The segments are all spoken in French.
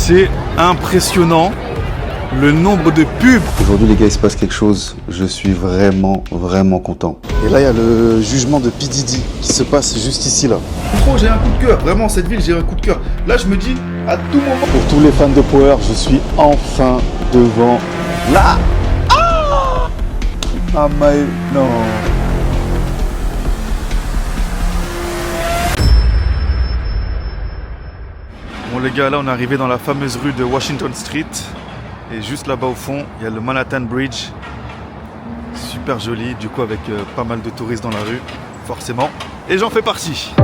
C'est impressionnant le nombre de pubs. Aujourd'hui les gars, il se passe quelque chose, je suis vraiment content. Et là il y a le jugement de P. Diddy qui se passe juste ici là. Trop, j'ai un coup de cœur, vraiment cette ville j'ai un coup de cœur. Là je me dis, à tout moment... Pour tous les fans de Power, je suis enfin devant là. Ah my... non. Bon les gars, là on est arrivé dans la fameuse rue de Washington Street. Et juste là-bas au fond, il y a le Manhattan Bridge. Super joli, du coup avec pas mal de touristes dans la rue, forcément. Et j'en fais partie.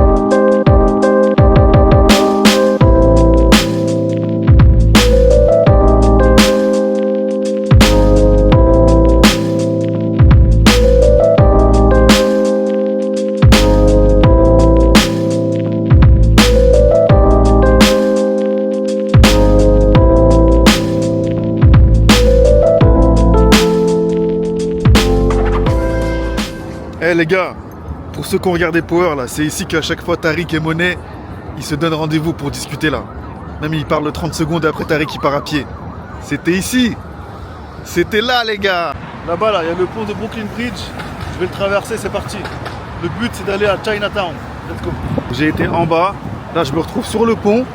Eh les gars, pour ceux qui ont regardé Power là, c'est ici qu'à chaque fois Tariq et Monet, ils se donnent rendez-vous pour discuter là. Même ils parlent 30 secondes et après Tariq il part à pied. C'était ici. C'était là les gars. Là-bas là, il y a le pont de Brooklyn Bridge. Je vais le traverser, c'est parti. Le but c'est d'aller à Chinatown. Let's go. J'ai été en bas, là je me retrouve sur le pont.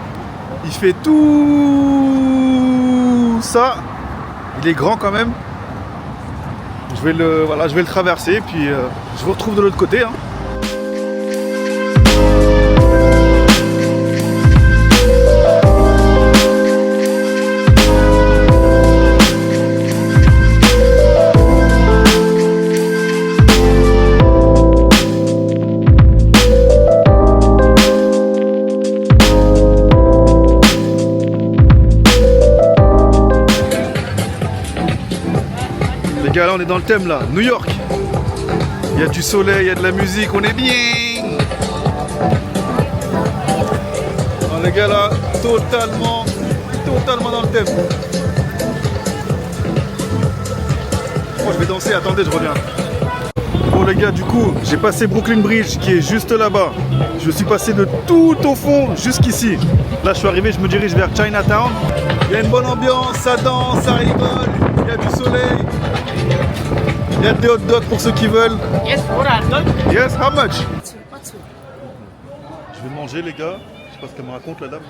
Il fait tout ça. Il est grand quand même. Je vais le traverser, puis je vous retrouve de l'autre côté. Hein. Les gars, là on est dans le thème là, New York. Il y a du soleil, il y a de la musique, on est bien. Alors, les gars là, totalement dans le thème. Moi je vais danser, attendez, je reviens. Bon les gars, du coup, j'ai passé Brooklyn Bridge qui est juste là-bas. Je suis passé de tout au fond jusqu'ici. Là je suis arrivé, je me dirige vers Chinatown. Il y a une bonne ambiance, ça danse, ça rigole, il y a du soleil. Il y a des hot dogs pour ceux qui veulent. Yes, what hot dog? Yes, how much? What's Je vais manger les gars. Je sais pas ce qu'elle me raconte la dame.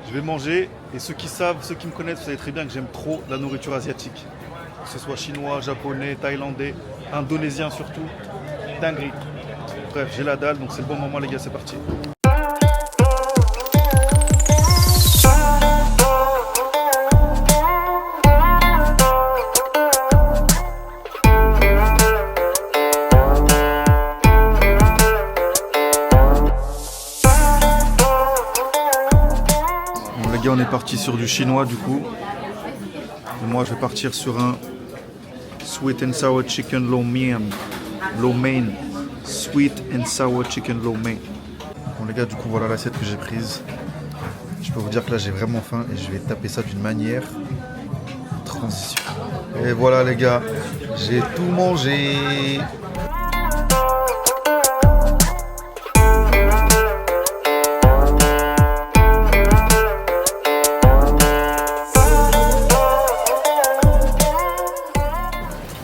Je vais manger et ceux qui savent, ceux qui me connaissent, vous savez très bien que j'aime trop la nourriture asiatique. Que ce soit chinois, japonais, thaïlandais, indonésien surtout. Dinguerie. Bref, j'ai la dalle donc c'est le bon moment les gars, c'est parti. On est parti sur du chinois du coup. Et moi je vais partir sur un sweet and sour chicken lo mein. Lo mein. Sweet and sour chicken lo mein. Bon les gars, du coup voilà l'assiette que j'ai prise. Je peux vous dire que là j'ai vraiment faim et je vais taper ça d'une manière transition. Et voilà les gars, j'ai tout mangé.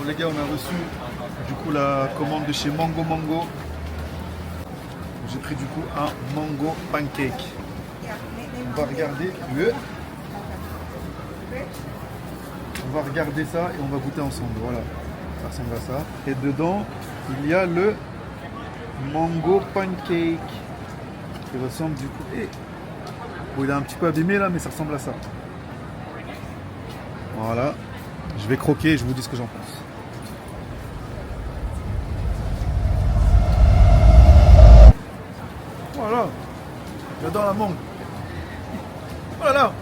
Les gars, on a reçu du coup la commande de chez Mango Mango. J'ai pris du coup un mango pancake. On va regarder ça et on va goûter ensemble. Voilà, ça ressemble à ça. Et dedans, il y a le mango pancake qui ressemble du coup. Bon, il est un petit peu abîmé là, mais ça ressemble à ça. Voilà. Je vais croquer et je vous dis ce que j'en pense. Voilà, j'adore la mangue. Voilà.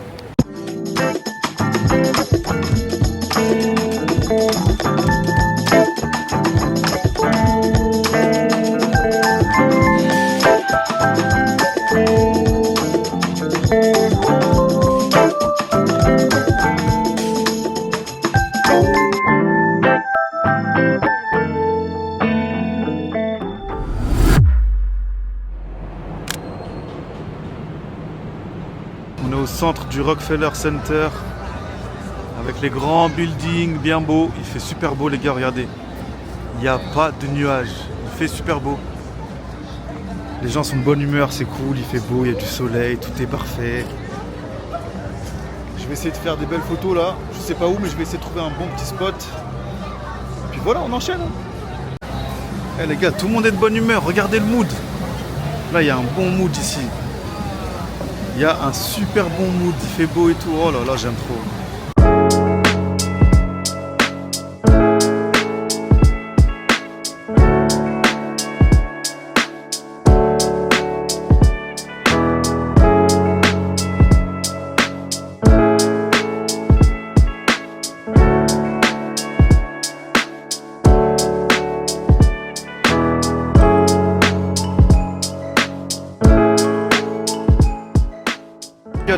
On est au centre du Rockefeller Center avec les grands buildings bien beaux. Il fait super beau les gars, regardez. Il n'y a pas de nuages. Il fait super beau. Les gens sont de bonne humeur, c'est cool, il fait beau, il y a du soleil, tout est parfait. Je vais essayer de faire des belles photos là. Je sais pas où, mais je vais essayer de trouver un bon petit spot. Puis voilà, on enchaîne. Eh les gars, tout le monde est de bonne humeur, regardez le mood. Là, il y a un bon mood ici. Il y a un super bon mood, il fait beau et tout. Oh là là, j'aime trop.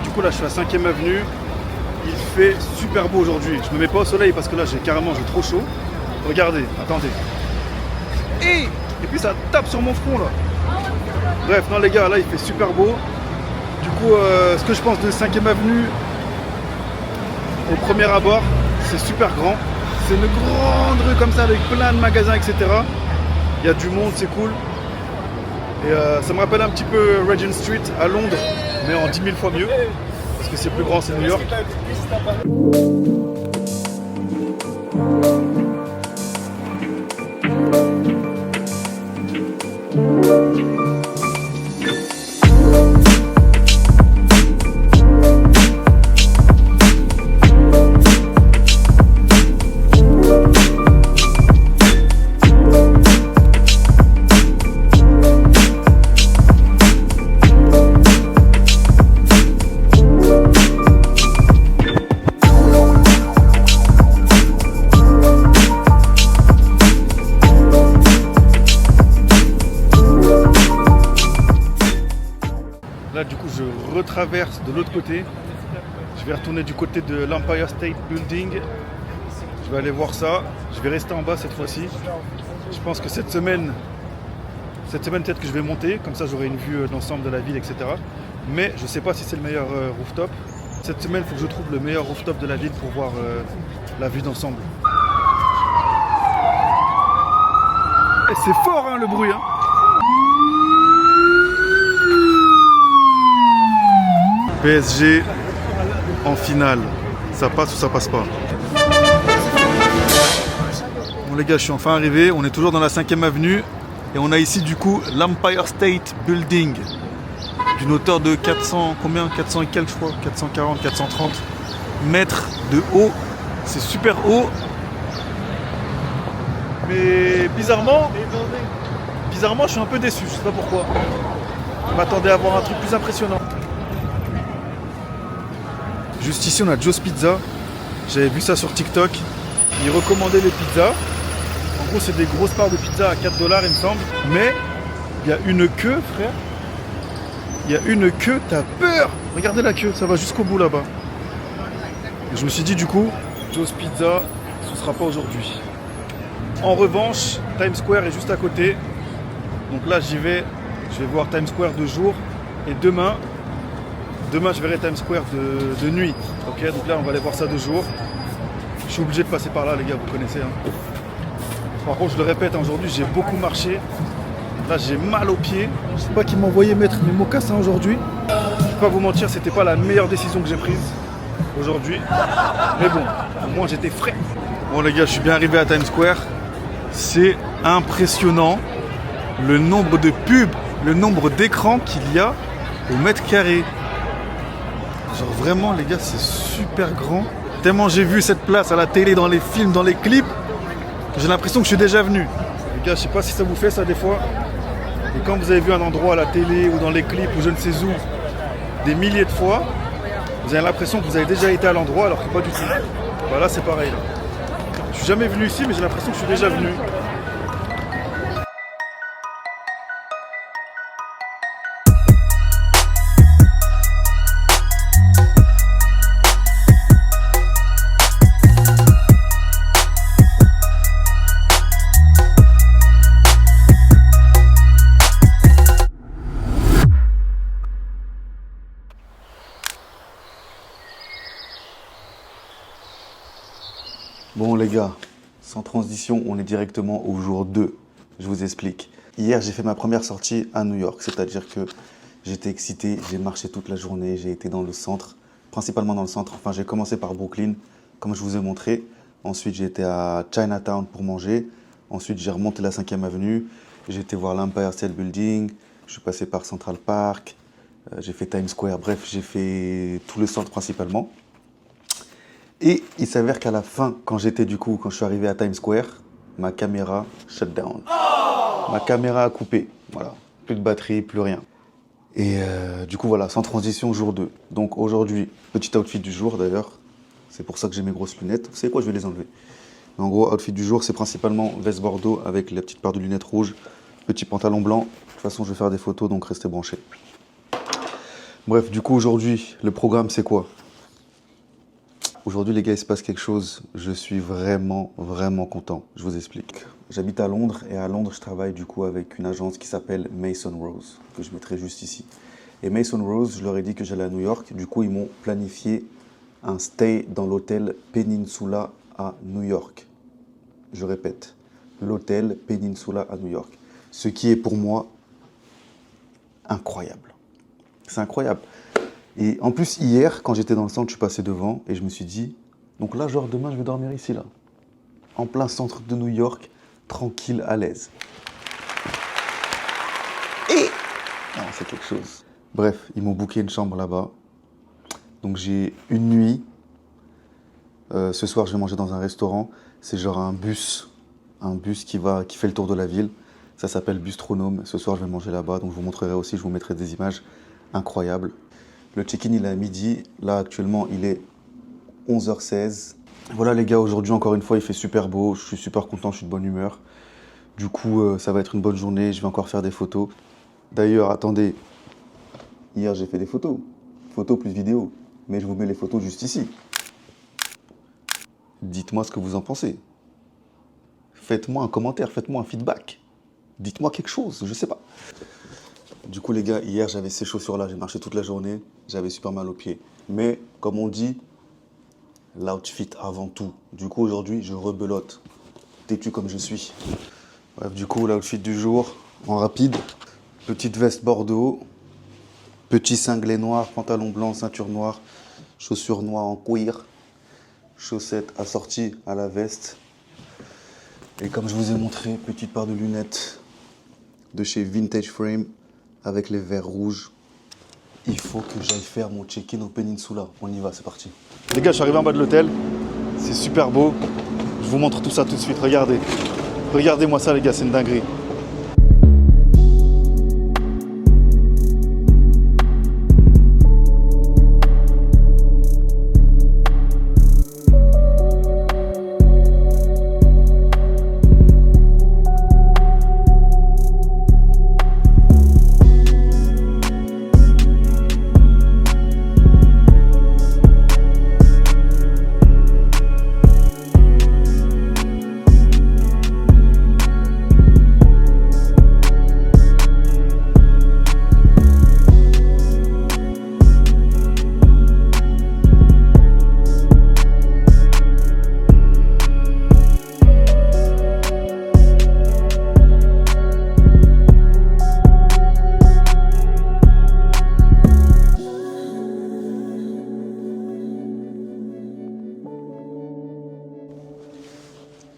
Du coup là je suis à 5ème avenue, il fait super beau aujourd'hui, je me mets pas au soleil parce que là j'ai trop chaud. Regardez, attendez. Et puis ça tape sur mon front là. Bref, non les gars, là il fait super beau. Du coup ce que je pense de 5ème avenue au premier abord, c'est super grand. C'est une grande rue comme ça avec plein de magasins etc. Il y a du monde, c'est cool. Et ça me rappelle un petit peu Regent Street à Londres, mais en 10 000 fois mieux, parce que c'est plus grand, c'est New York. Là du coup je retraverse de l'autre côté. Je vais retourner du côté de l'Empire State Building. Je vais aller voir ça. Je vais rester en bas cette fois-ci. Je pense que cette semaine peut-être que je vais monter. Comme ça j'aurai une vue d'ensemble de la ville, etc. Mais je ne sais pas si c'est le meilleur rooftop. Cette semaine il faut que je trouve le meilleur rooftop de la ville pour voir la vue d'ensemble. Et c'est fort hein, le bruit hein. PSG en finale, ça passe ou ça passe pas? Bon les gars, je suis enfin arrivé, on est toujours dans la 5ème avenue et on a ici du coup l'Empire State Building d'une hauteur de 400 et quelques je crois, 440, 430 mètres de haut, c'est super haut. Mais bizarrement je suis un peu déçu, je sais pas pourquoi. Je m'attendais à voir un truc plus impressionnant. Juste ici on a Joe's Pizza, j'avais vu ça sur TikTok, ils recommandaient les pizzas, en gros c'est des grosses parts de pizza à 4 $ il me semble, mais il y a une queue frère, il y a une queue, t'as peur, regardez la queue, ça va jusqu'au bout là-bas. Et je me suis dit du coup, Joe's Pizza, ce sera pas aujourd'hui. En revanche, Times Square est juste à côté, donc là je vais voir Times Square de jour et demain je verrai Times Square de nuit. Ok, donc là on va aller voir ça de jour. Je suis obligé de passer par là les gars, vous connaissez hein. Par contre je le répète, aujourd'hui j'ai beaucoup marché. Là j'ai mal aux pieds. Je sais pas qui m'a envoyé mettre mes mocassins aujourd'hui. Je vais pas vous mentir, c'était pas la meilleure décision que j'ai prise aujourd'hui. Mais bon, au moins j'étais frais. Bon les gars, je suis bien arrivé à Times Square. C'est impressionnant le nombre de pubs, le nombre d'écrans qu'il y a au mètre carré. Genre vraiment les gars, c'est super grand. Tellement j'ai vu cette place à la télé, dans les films, dans les clips, que j'ai l'impression que je suis déjà venu. Les gars, je sais pas si ça vous fait ça des fois. Et quand vous avez vu un endroit à la télé ou dans les clips ou je ne sais où, des milliers de fois, vous avez l'impression que vous avez déjà été à l'endroit alors que pas du tout. Bah là c'est pareil. Là. Je suis jamais venu ici mais j'ai l'impression que je suis déjà venu. Bon les gars, sans transition, on est directement au jour 2. Je vous explique. Hier, j'ai fait ma première sortie à New York, c'est-à-dire que j'étais excité, j'ai marché toute la journée, j'ai été dans le centre, principalement dans le centre. Enfin, j'ai commencé par Brooklyn, comme je vous ai montré. Ensuite, j'ai été à Chinatown pour manger. Ensuite, j'ai remonté la 5e avenue. J'ai été voir l'Empire State Building. Je suis passé par Central Park. J'ai fait Times Square. Bref, j'ai fait tout le centre principalement. Et il s'avère qu'à la fin, quand je suis arrivé à Times Square, ma caméra shut down. Ma caméra a coupé. Voilà. Plus de batterie, plus rien. Et du coup, voilà, sans transition, jour 2. Donc aujourd'hui, petit outfit du jour d'ailleurs. C'est pour ça que j'ai mes grosses lunettes. Vous savez quoi, je vais les enlever. Mais en gros, outfit du jour, c'est principalement veste bordeaux avec la petite paire de lunettes rouges, petit pantalon blanc. De toute façon, je vais faire des photos, donc restez branchés. Bref, du coup, aujourd'hui, le programme, c'est quoi? Aujourd'hui, les gars, il se passe quelque chose. Je suis vraiment, vraiment content. Je vous explique. J'habite à Londres et à Londres, je travaille du coup avec une agence qui s'appelle Mason Rose, que je mettrai juste ici. Et Mason Rose, je leur ai dit que j'allais à New York. Du coup, ils m'ont planifié un stay dans l'hôtel Peninsula à New York. Je répète, l'hôtel Peninsula à New York. Ce qui est pour moi incroyable. C'est incroyable. Et en plus, hier, quand j'étais dans le centre, je suis passé devant et je me suis dit, donc là, genre demain, je vais dormir ici, là. En plein centre de New York, tranquille, à l'aise. Et... non, c'est quelque chose. Bref, ils m'ont booké une chambre là-bas. Donc j'ai une nuit. Ce soir, je vais manger dans un restaurant. C'est genre un bus qui fait le tour de la ville. Ça s'appelle Bustronome. Ce soir, je vais manger là-bas. Donc je vous montrerai aussi, je vous mettrai des images incroyables. Le check-in, il est à midi. Là, actuellement, il est 11h16. Voilà les gars, aujourd'hui, encore une fois, il fait super beau. Je suis super content, je suis de bonne humeur. Du coup, ça va être une bonne journée. Je vais encore faire des photos. D'ailleurs, attendez. Hier, j'ai fait des photos. Photos plus vidéos. Mais je vous mets les photos juste ici. Dites-moi ce que vous en pensez. Faites-moi un commentaire, faites-moi un feedback. Dites-moi quelque chose, je sais pas. Du coup, les gars, hier, j'avais ces chaussures-là. J'ai marché toute la journée. J'avais super mal aux pieds. Mais, comme on dit, l'outfit avant tout. Du coup, aujourd'hui, je rebelote. Têtu comme je suis. Bref, du coup, l'outfit du jour, en rapide. Petite veste bordeaux. Petit cinglé noir, pantalon blanc, ceinture noire. Chaussures noires en cuir. Chaussettes assorties à la veste. Et comme je vous ai montré, petite paire de lunettes de chez Vintage Frame. Avec les verres rouges. Il faut que j'aille faire mon check-in au Peninsula. On y va, c'est parti. Les gars, je suis arrivé en bas de l'hôtel. C'est super beau. Je vous montre tout ça tout de suite. Regardez. Regardez-moi ça, les gars, c'est une dinguerie.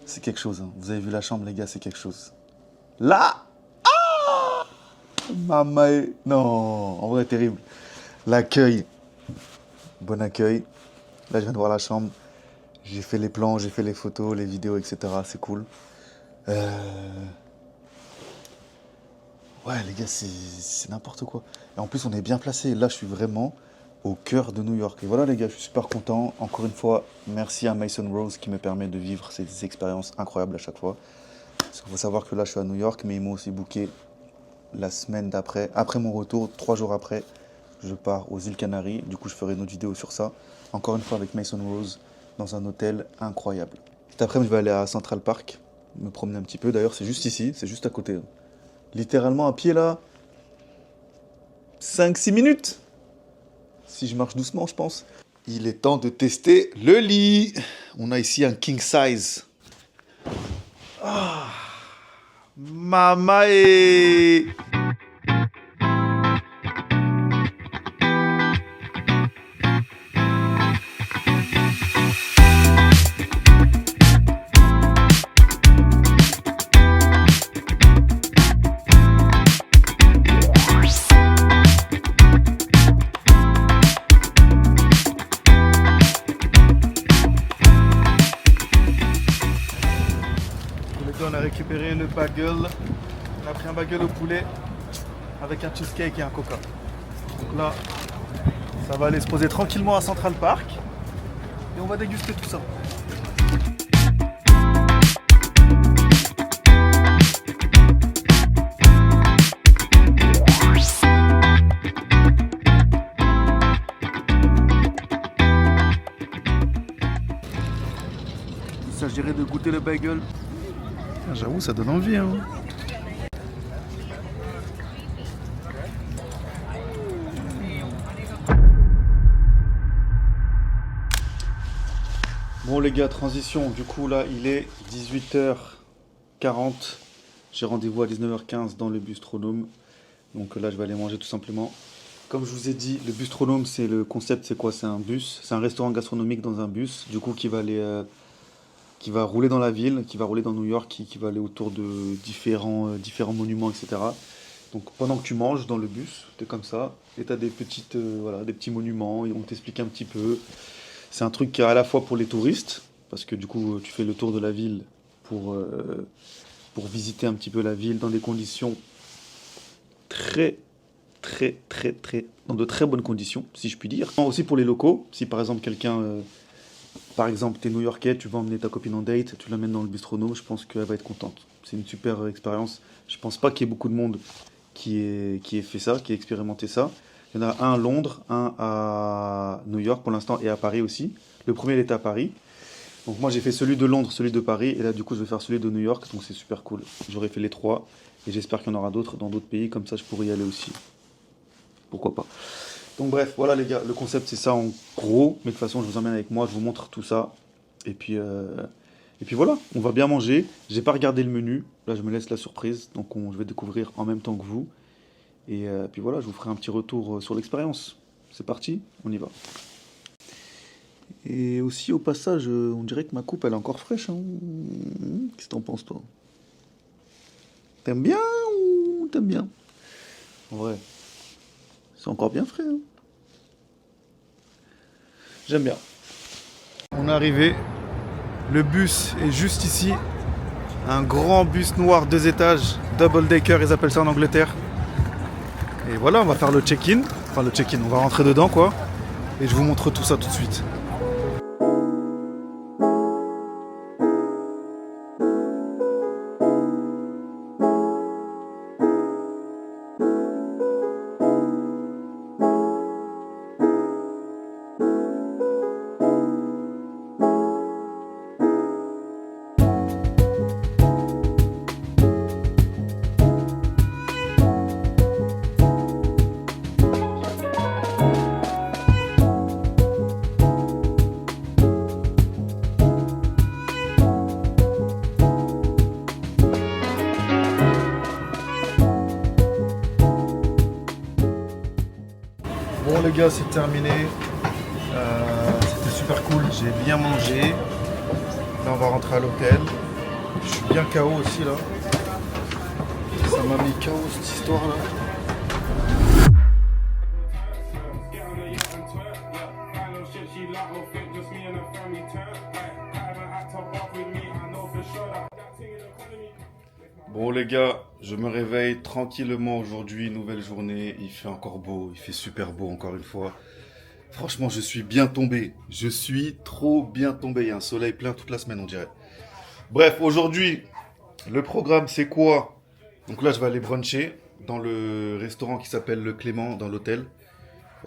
C'est quelque chose, hein. Vous avez vu la chambre, les gars, c'est quelque chose. Là, maman, non, en vrai, terrible. L'accueil, bon accueil. Là, je viens de voir la chambre. J'ai fait les plans, j'ai fait les photos, les vidéos, etc. C'est cool. Ouais, les gars, c'est n'importe quoi. Et en plus, on est bien placé. Là, je suis vraiment au cœur de New York. Et voilà, les gars, je suis super content. Encore une fois, merci à Mason Rose qui me permet de vivre ces expériences incroyables à chaque fois. Parce qu'il faut savoir que là, je suis à New York, mais ils m'ont aussi booké la semaine d'après. Après mon retour, 3 jours après, je pars aux îles Canaries. Du coup, je ferai une autre vidéo sur ça. Encore une fois, avec Mason Rose, dans un hôtel incroyable. Cet après-midi, je vais aller à Central Park, me promener un petit peu. D'ailleurs, c'est juste ici, c'est juste à côté. Littéralement, à pied, là, 5-6 minutes. Si je marche doucement, je pense. Il est temps de tester le lit. On a ici un king size. Ah, mamae. On a récupéré le bagel. On a pris un bagel au poulet avec un cheesecake et un coca. Donc là, ça va aller se poser tranquillement à Central Park et on va déguster tout ça. Il s'agirait de goûter le bagel. J'avoue, ça donne envie. Hein. Bon les gars, transition. Du coup là, il est 18h40. J'ai rendez-vous à 19h15 dans le Bustronome. Donc là, je vais aller manger tout simplement. Comme je vous ai dit, le Bustronome, c'est le concept, c'est quoi? C'est un bus. C'est un restaurant gastronomique dans un bus. Du coup, qui va aller... qui va rouler dans la ville, qui va rouler dans New York, qui va aller autour de différents monuments, etc. Donc pendant que tu manges dans le bus, t'es comme ça, et t'as des des petits monuments, et on t'explique un petit peu. C'est un truc qui est à la fois pour les touristes, parce que du coup tu fais le tour de la ville pour visiter un petit peu la ville dans des conditions dans de très bonnes conditions, si je puis dire. Aussi pour les locaux, si par exemple par exemple, tu es New-Yorkais, tu vas emmener ta copine en date, tu l'amènes dans le Bustronome, je pense qu'elle va être contente. C'est une super expérience. Je pense pas qu'il y ait beaucoup de monde qui ait fait ça, qui ait expérimenté ça. Il y en a un à Londres, un à New York pour l'instant et à Paris aussi. Le premier, il était à Paris. Donc moi, j'ai fait celui de Londres, celui de Paris, et là, du coup, je vais faire celui de New York, donc c'est super cool. J'aurais fait les trois, et j'espère qu'il y en aura d'autres dans d'autres pays, comme ça, je pourrais y aller aussi. Pourquoi pas. Donc bref, voilà les gars, le concept c'est ça en gros, mais de toute façon je vous emmène avec moi, je vous montre tout ça. Et puis voilà, on va bien manger. J'ai pas regardé le menu, là je me laisse la surprise, donc je vais découvrir en même temps que vous. Et puis voilà, je vous ferai un petit retour sur l'expérience. C'est parti, on y va. Et aussi au passage, on dirait que ma coupe elle est encore fraîche. Hein. Qu'est-ce que t'en penses toi? T'aimes bien ou t'aimes bien? En vrai. C'est encore bien frais. Hein. J'aime bien. On est arrivé. Le bus est juste ici. Un grand bus noir 2 étages. Double decker, ils appellent ça en Angleterre. Et voilà, on va faire le check-in. Enfin le check-in, on va rentrer dedans quoi. Et je vous montre tout ça tout de suite. Bon les gars, c'est terminé. C'était super cool, j'ai bien mangé. Là on va rentrer à l'hôtel. Je suis bien KO aussi là. Ça m'a mis KO cette histoire là. Bon les gars, je me réveille tranquillement aujourd'hui, nouvelle journée, il fait encore beau, il fait super beau encore une fois. Franchement, je suis bien tombé, je suis trop bien tombé, il y a un soleil plein toute la semaine on dirait. Bref, aujourd'hui, le programme c'est quoi? Donc là je vais aller bruncher dans le restaurant qui s'appelle Le Clément, dans l'hôtel.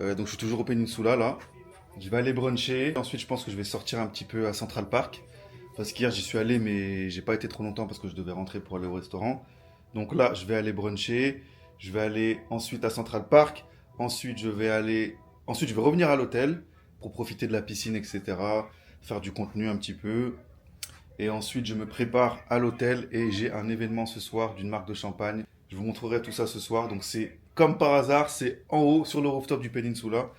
Donc je suis toujours au Peninsula là. Je vais aller bruncher, ensuite je pense que je vais sortir un petit peu à Central Park. Parce qu'hier j'y suis allé mais j'ai pas été trop longtemps parce que je devais rentrer pour aller au restaurant. Donc là je vais aller bruncher, je vais aller ensuite à Central Park, ensuite je vais revenir à l'hôtel pour profiter de la piscine etc. faire du contenu un petit peu. Et ensuite, je me prépare à l'hôtel et j'ai un événement ce soir d'une marque de champagne. Je vous montrerai tout ça ce soir. Donc c'est comme par hasard, c'est en haut sur le rooftop du Peninsula.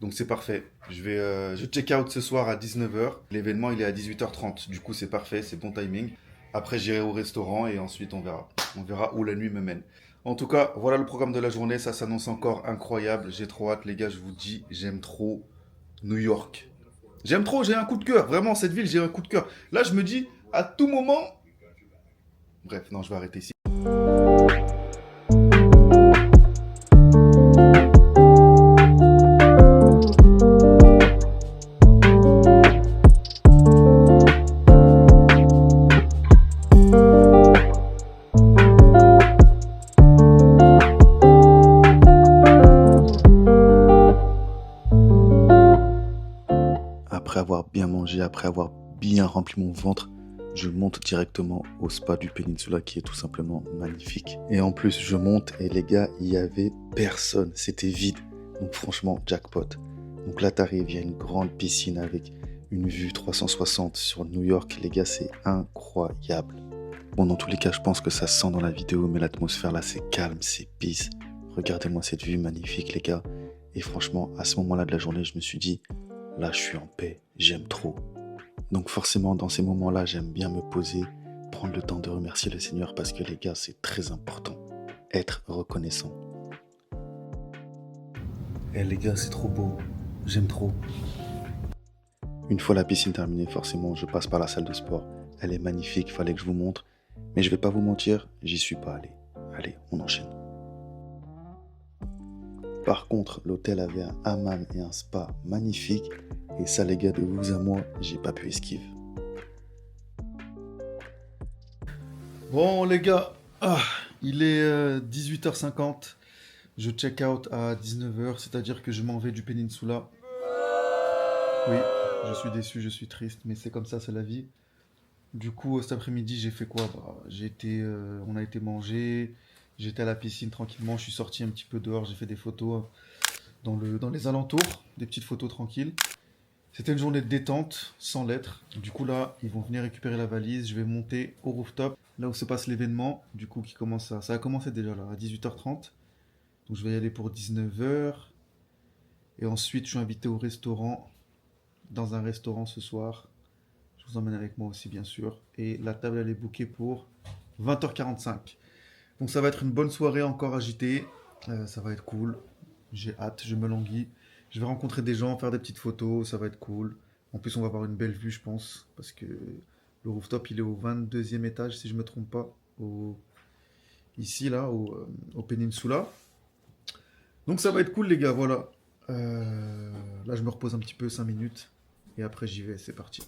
Donc c'est parfait. Je check out ce soir à 19h. L'événement il est à 18h30. Du coup c'est parfait, c'est bon timing. Après j'irai au restaurant et ensuite on verra. On verra où la nuit me mène. En tout cas, voilà le programme de la journée. Ça s'annonce encore incroyable. J'ai trop hâte les gars, je vous dis, j'aime trop New York. J'aime trop, j'ai un coup de cœur. Vraiment, cette ville, j'ai un coup de cœur. Là, je me dis, à tout moment... Bref, non, je vais arrêter ici. Après avoir bien mangé, après avoir bien rempli mon ventre, je monte directement au spa du Peninsula qui est tout simplement magnifique. Et en plus, je monte et les gars, il y avait personne, c'était vide. Donc franchement, jackpot. Donc là, t'arrives, il y a une grande piscine avec une vue 360 sur New York. Les gars, c'est incroyable. Bon, dans tous les cas, je pense que ça se sent dans la vidéo, mais l'atmosphère là, c'est calme, c'est peace. Regardez-moi cette vue magnifique, les gars. Et franchement, à ce moment-là de la journée, je me suis dit, là, je suis en paix, j'aime trop. Donc forcément, dans ces moments-là, j'aime bien me poser, prendre le temps de remercier le Seigneur parce que les gars, c'est très important. Être reconnaissant. Eh les gars, c'est trop beau. J'aime trop. Une fois la piscine terminée, forcément, je passe par la salle de sport. Elle est magnifique, fallait que je vous montre. Mais je vais pas vous mentir, j'y suis pas allé. Allez, on enchaîne. Par contre, l'hôtel avait un hammam et un spa magnifiques. Et ça, les gars, de vous à moi, j'ai pas pu esquiver. Bon les gars, il est 18h50. Je check out à 19h, c'est-à-dire que je m'en vais du Peninsula. Oui, je suis déçu, je suis triste, mais c'est comme ça, c'est la vie. Du coup, cet après-midi, j'ai fait quoi? On a été manger, j'étais à la piscine tranquillement, je suis sorti un petit peu dehors, j'ai fait des photos dans les alentours, des petites photos tranquilles. C'était une journée de détente, sans lettres. Du coup là, ils vont venir récupérer la valise, je vais monter au rooftop, là où se passe l'événement, du coup ça a commencé déjà là, à 18h30. Donc je vais y aller pour 19h. Et ensuite, je suis invité au restaurant, dans un restaurant ce soir. Je vous emmène avec moi aussi, bien sûr. Et la table, elle est bookée pour 20h45. Donc ça va être une bonne soirée encore agitée. Ça va être cool. J'ai hâte, je me languis. Je vais rencontrer des gens, faire des petites photos, ça va être cool. En plus, on va avoir une belle vue, je pense, parce que le rooftop, il est au 22e étage, si je ne me trompe pas, ici, là, au Peninsula. Donc ça va être cool, les gars, voilà. Là, je me repose un petit peu, 5 minutes, et après, j'y vais, c'est parti.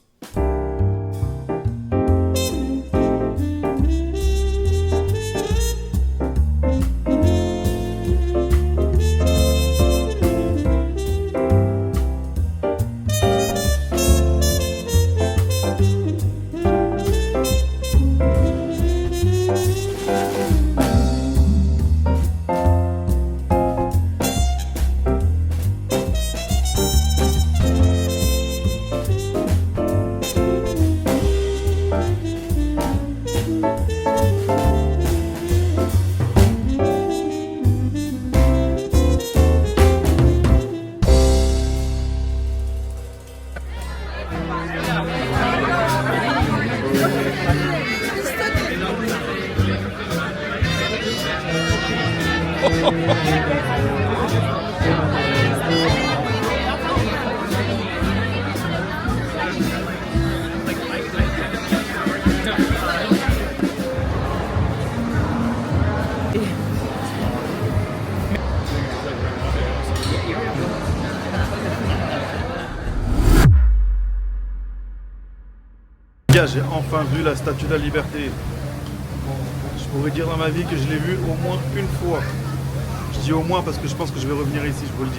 J'ai enfin vu la Statue de la Liberté. Je pourrais dire dans ma vie que je l'ai vue au moins une fois. Je dis au moins parce que je pense que je vais revenir ici, je vous le dis.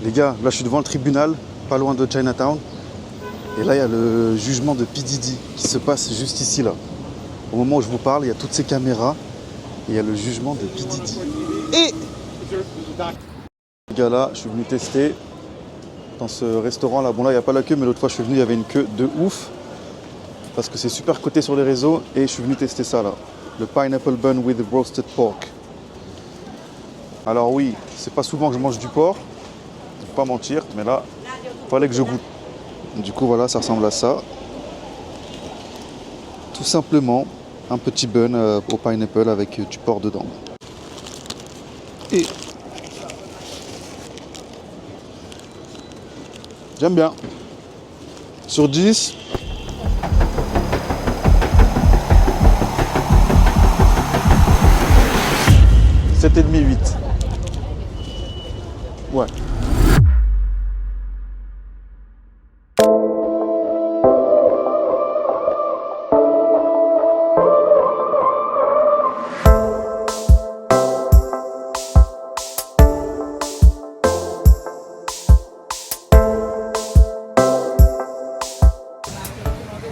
Les gars, là je suis devant le tribunal, pas loin de Chinatown. Et là, il y a le jugement de P. Diddy qui se passe juste ici, là. Au moment où je vous parle, il y a toutes ces caméras et il y a le jugement de P. Diddy. Et les gars, là, je suis venu tester dans ce restaurant-là. Bon, là, il n'y a pas la queue, mais l'autre fois, je suis venu, il y avait une queue de ouf. Parce que c'est super coté sur les réseaux et je suis venu tester ça, là. Le pineapple bun with roasted pork. Alors oui, c'est pas souvent que je mange du porc, je vais pas mentir, mais là, il fallait que je goûte. Du coup, voilà, ça ressemble à ça. Tout simplement, un petit bun au pineapple avec du porc dedans. Et j'aime bien. Sur 10, 7,5, 8. Ouais.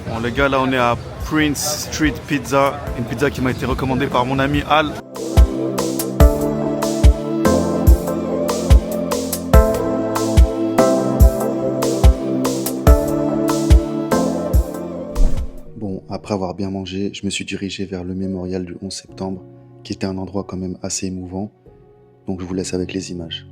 Bon les gars, là on est à Prince Street Pizza, une pizza qui m'a été recommandée par mon ami Al. Bon, après avoir bien mangé, je me suis dirigé vers le mémorial du 11 septembre, qui était un endroit quand même assez émouvant. Donc je vous laisse avec les images.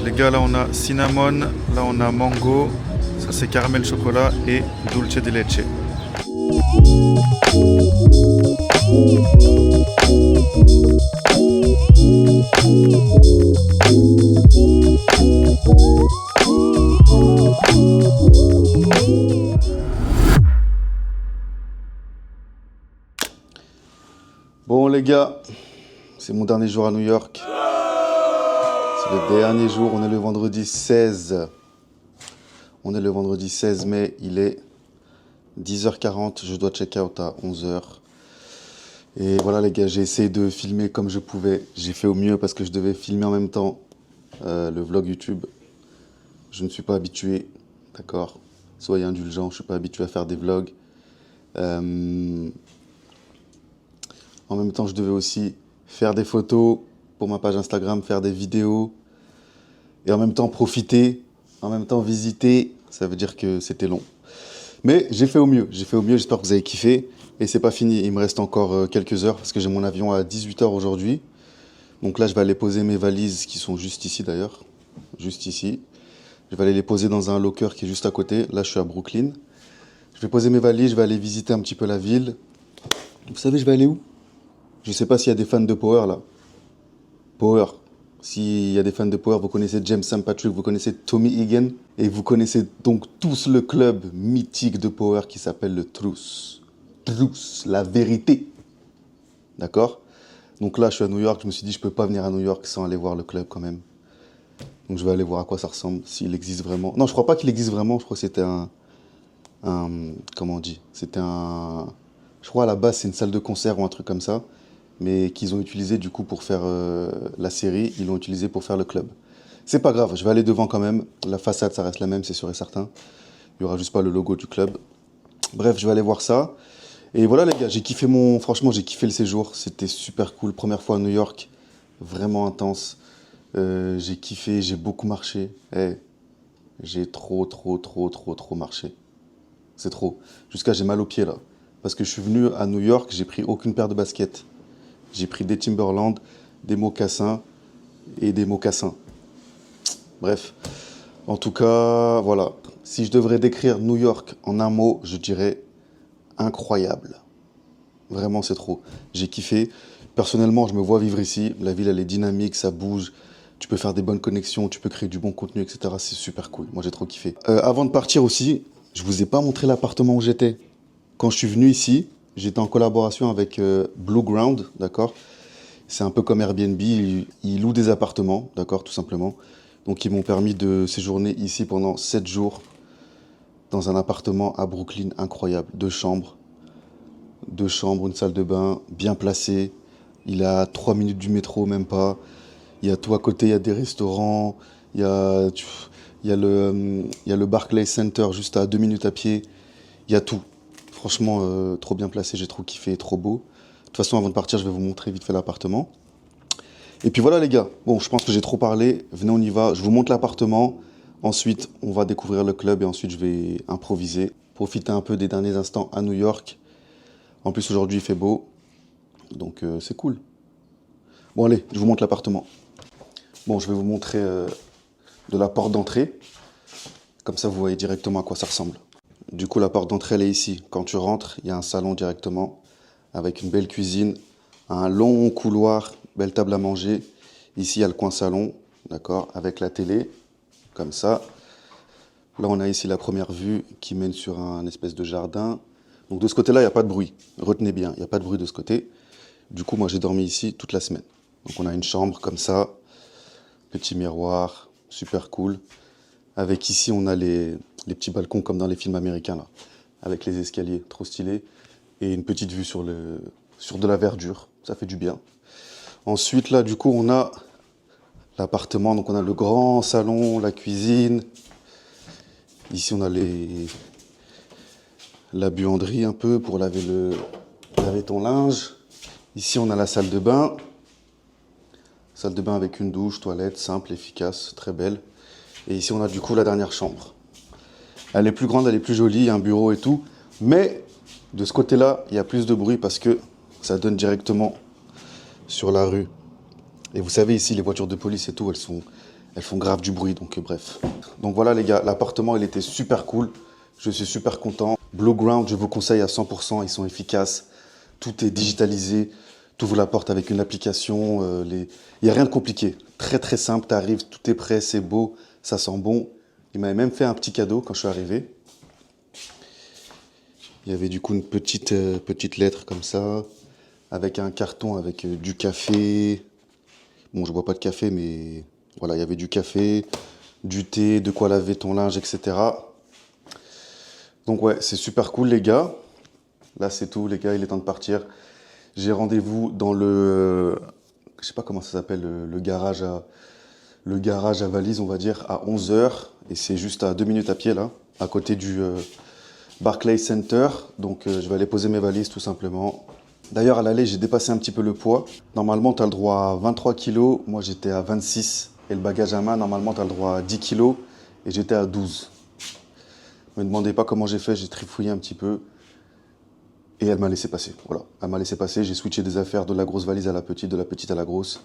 Les gars, là on a cinnamon, là on a mango, ça c'est caramel chocolat et dulce de leche. Bon les gars, c'est mon dernier jour à New York. C'est le dernier jour, on est le vendredi 16. On est le vendredi 16 mai, il est 10h40, je dois check out à 11h. Et voilà les gars, j'ai essayé de filmer comme je pouvais. J'ai fait au mieux parce que je devais filmer en même temps le vlog YouTube. Je ne suis pas habitué, d'accord? Soyez indulgents, je ne suis pas habitué à faire des vlogs. En même temps, je devais aussi faire des photos pour ma page Instagram, faire des vidéos. Et en même temps profiter, en même temps visiter. Ça veut dire que c'était long. Mais j'ai fait au mieux, j'espère que vous avez kiffé. Et c'est pas fini, il me reste encore quelques heures parce que j'ai mon avion à 18h aujourd'hui. Donc là, je vais aller poser mes valises qui sont juste ici d'ailleurs. Juste ici. Je vais aller les poser dans un locker qui est juste à côté. Là, je suis à Brooklyn. Je vais poser mes valises, je vais aller visiter un petit peu la ville. Vous savez, je vais aller où? Je sais pas s'il y a des fans de Power là. Power. S'il y a des fans de Power, vous connaissez James St. Patrick, vous connaissez Tommy Egan. Et vous connaissez donc tous le club mythique de Power qui s'appelle le Truth. Truth, la vérité. D'accord? Donc là, je suis à New York. Je me suis dit, je peux pas venir à New York sans aller voir le club quand même. Donc je vais aller voir à quoi ça ressemble, s'il existe vraiment. Non, je crois pas qu'il existe vraiment. Je crois que c'était comment on dit? C'était un... Je crois à la base, c'est une salle de concert ou un truc comme ça. mais qu'ils ont utilisé du coup pour faire la série, ils l'ont utilisé pour faire le club. C'est pas grave, je vais aller devant quand même. La façade, ça reste la même, c'est sûr et certain. Il y aura juste pas le logo du club. Bref, je vais aller voir ça. Et voilà les gars, j'ai kiffé franchement, j'ai kiffé le séjour. C'était super cool. Première fois à New York, vraiment intense. J'ai kiffé, j'ai beaucoup marché. J'ai trop marché. C'est trop. Jusqu'à j'ai mal aux pieds là. Parce que je suis venu à New York, j'ai pris aucune paire de baskets. J'ai pris des Timberland, des mocassins et des mocassins. Bref, en tout cas, voilà. Si je devrais décrire New York en un mot, je dirais incroyable. Vraiment, c'est trop. J'ai kiffé. Personnellement, je me vois vivre ici. La ville, elle est dynamique, ça bouge. Tu peux faire des bonnes connexions, tu peux créer du bon contenu, etc. C'est super cool. Moi, j'ai trop kiffé. Avant de partir aussi, je vous ai pas montré l'appartement où j'étais. Quand je suis venu ici, j'étais en collaboration avec Blue Ground, d'accord? C'est un peu comme Airbnb, ils louent des appartements, d'accord, tout simplement. Donc, ils m'ont permis de séjourner ici pendant 7 jours dans un appartement à Brooklyn incroyable. 2 chambres, une salle de bain, bien placée. Il est à 3 minutes du métro, même pas. Il y a tout à côté, il y a des restaurants. Il y a le Barclays Center juste à 2 minutes à pied. Il y a tout. Franchement, trop bien placé, j'ai trop kiffé, trop beau. De toute façon, avant de partir, je vais vous montrer vite fait l'appartement. Et puis voilà les gars, bon, je pense que j'ai trop parlé. Venez, on y va. Je vous montre l'appartement. Ensuite, on va découvrir le club et ensuite, je vais improviser. Profiter un peu des derniers instants à New York. En plus, aujourd'hui, il fait beau. Donc, c'est cool. Bon, allez, je vous montre l'appartement. Bon, je vais vous montrer de la porte d'entrée. Comme ça, vous voyez directement à quoi ça ressemble. Du coup, la porte d'entrée, elle est ici. Quand tu rentres, il y a un salon directement avec une belle cuisine, un long couloir, belle table à manger. Ici, il y a le coin salon, d'accord, avec la télé, comme ça. Là, on a ici la première vue qui mène sur un espèce de jardin. Donc, de ce côté-là, il n'y a pas de bruit. Retenez bien, il n'y a pas de bruit de ce côté. Du coup, moi, j'ai dormi ici toute la semaine. Donc, on a une chambre comme ça, petit miroir, super cool. Avec ici, on a les petits balcons comme dans les films américains, là, avec les escaliers, trop stylés. Et une petite vue sur de la verdure, ça fait du bien. Ensuite, là, du coup, on a l'appartement. Donc, on a le grand salon, la cuisine. Ici, on a la buanderie un peu pour laver ton linge. Ici, on a la salle de bain. Salle de bain avec une douche, toilette, simple, efficace, très belle. Et ici, on a du coup la dernière chambre. Elle est plus grande, elle est plus jolie, il y a un bureau et tout. Mais de ce côté-là, il y a plus de bruit parce que ça donne directement sur la rue. Et vous savez, ici, les voitures de police et tout, elles font grave du bruit. Donc, bref. Donc voilà, les gars, l'appartement, il était super cool. Je suis super content. Blue Ground, je vous conseille à 100%. Ils sont efficaces. Tout est digitalisé. Tu ouvres la porte avec une application. Il n'y a rien de compliqué. Très, très simple. Tu arrives, tout est prêt, c'est beau. Ça sent bon. Il m'avait même fait un petit cadeau quand je suis arrivé. Il y avait du coup une petite lettre comme ça, avec un carton avec du café. Bon, je bois pas de café, mais voilà, il y avait du café, du thé, de quoi laver ton linge, etc. Donc ouais, c'est super cool les gars. Là, c'est tout les gars, il est temps de partir. J'ai rendez-vous dans je sais pas comment ça s'appelle, le garage à valises, on va dire, à 11h. Et c'est juste à 2 minutes à pied, là, à côté du Barclays Center. Donc, je vais aller poser mes valises, tout simplement. D'ailleurs, à l'aller, j'ai dépassé un petit peu le poids. Normalement, tu as le droit à 23 kilos. Moi, j'étais à 26. Et le bagage à main, normalement, tu as le droit à 10 kilos. Et j'étais à 12. Ne me demandez pas comment j'ai fait, j'ai trifouillé un petit peu. Et elle m'a laissé passer. Voilà, elle m'a laissé passer. J'ai switché des affaires de la grosse valise à la petite, de la petite à la grosse.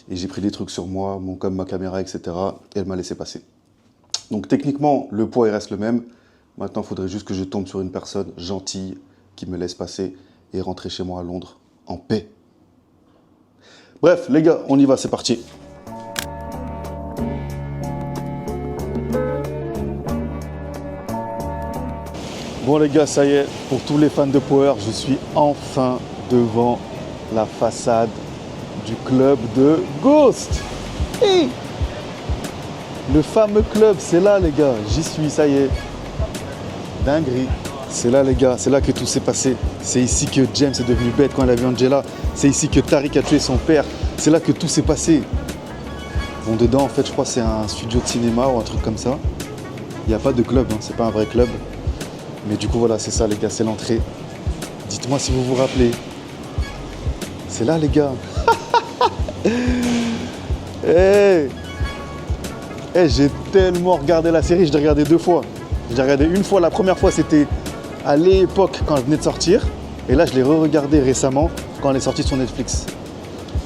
Et j'ai pris des trucs sur moi, comme ma caméra, etc. Et elle m'a laissé passer. Donc techniquement, le poids il reste le même. Maintenant, il faudrait juste que je tombe sur une personne gentille qui me laisse passer et rentrer chez moi à Londres en paix. Bref, les gars, on y va, c'est parti. Bon les gars, ça y est, pour tous les fans de Power, je suis enfin devant la façade du club de Ghost. Hey, le fameux club, c'est là les gars, j'y suis, ça y est. Dinguerie. C'est là les gars, c'est là que tout s'est passé. C'est ici que James est devenu bête quand il a vu Angela. C'est ici que Tariq a tué son père. C'est là que tout s'est passé. Bon, dedans en fait je crois que c'est un studio de cinéma ou un truc comme ça. Il n'y a pas de club, hein, c'est pas un vrai club. Mais du coup voilà, c'est ça les gars, c'est l'entrée. Dites-moi si vous vous rappelez. C'est là les gars. Hey, j'ai tellement regardé la série, je l'ai regardé 2 fois. Je l'ai regardé une fois, la première fois c'était à l'époque quand elle venait de sortir. Et là je l'ai re-regardé récemment quand elle est sortie sur Netflix.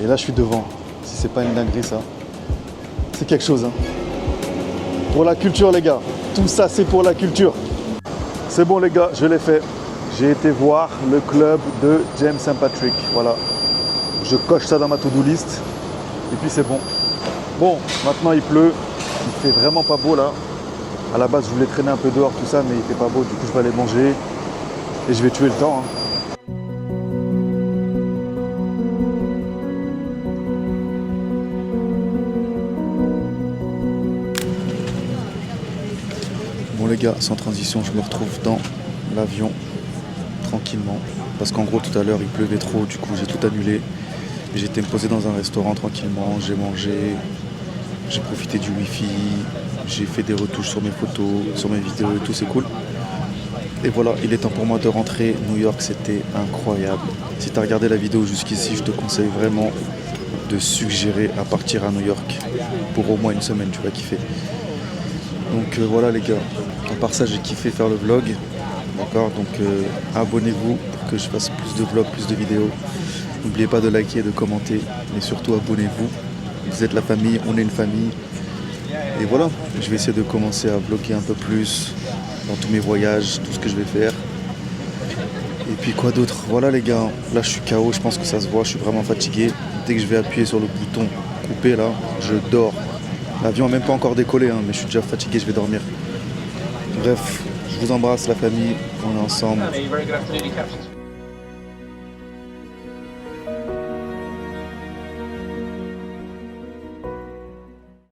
Et là je suis devant. Si c'est pas une dinguerie ça. C'est quelque chose. Hein. Pour la culture les gars. Tout ça c'est pour la culture. C'est bon les gars, je l'ai fait. J'ai été voir le club de James St. Patrick. Voilà. Je coche ça dans ma to-do list. Et puis c'est bon. Bon, maintenant il pleut. Il fait vraiment pas beau là. À la base je voulais traîner un peu dehors tout ça, mais il fait pas beau. Du coup je vais aller manger. Et je vais tuer le temps. Hein. Bon les gars, sans transition, je me retrouve dans l'avion tranquillement. Parce qu'en gros tout à l'heure il pleuvait trop, du coup j'ai tout annulé. J'étais me poser dans un restaurant tranquillement, j'ai mangé, j'ai profité du wifi, j'ai fait des retouches sur mes photos, sur mes vidéos et tout, c'est cool. Et voilà, il est temps pour moi de rentrer. New York, c'était incroyable. Si tu as regardé la vidéo jusqu'ici, je te conseille vraiment de suggérer à partir à New York pour au moins une semaine, tu vas kiffer. Donc voilà les gars, à part ça j'ai kiffé faire le vlog, d'accord, donc abonnez-vous pour que je fasse plus de vlogs, plus de vidéos. N'oubliez pas de liker, de commenter, et surtout abonnez-vous. Vous êtes la famille, on est une famille. Et voilà, je vais essayer de commencer à vlogger un peu plus dans tous mes voyages, tout ce que je vais faire. Et puis quoi d'autre? Voilà les gars, là je suis KO, je pense que ça se voit, je suis vraiment fatigué. Dès que je vais appuyer sur le bouton couper là, je dors. L'avion n'a même pas encore décollé, hein, mais je suis déjà fatigué, je vais dormir. Bref, je vous embrasse la famille, on est ensemble.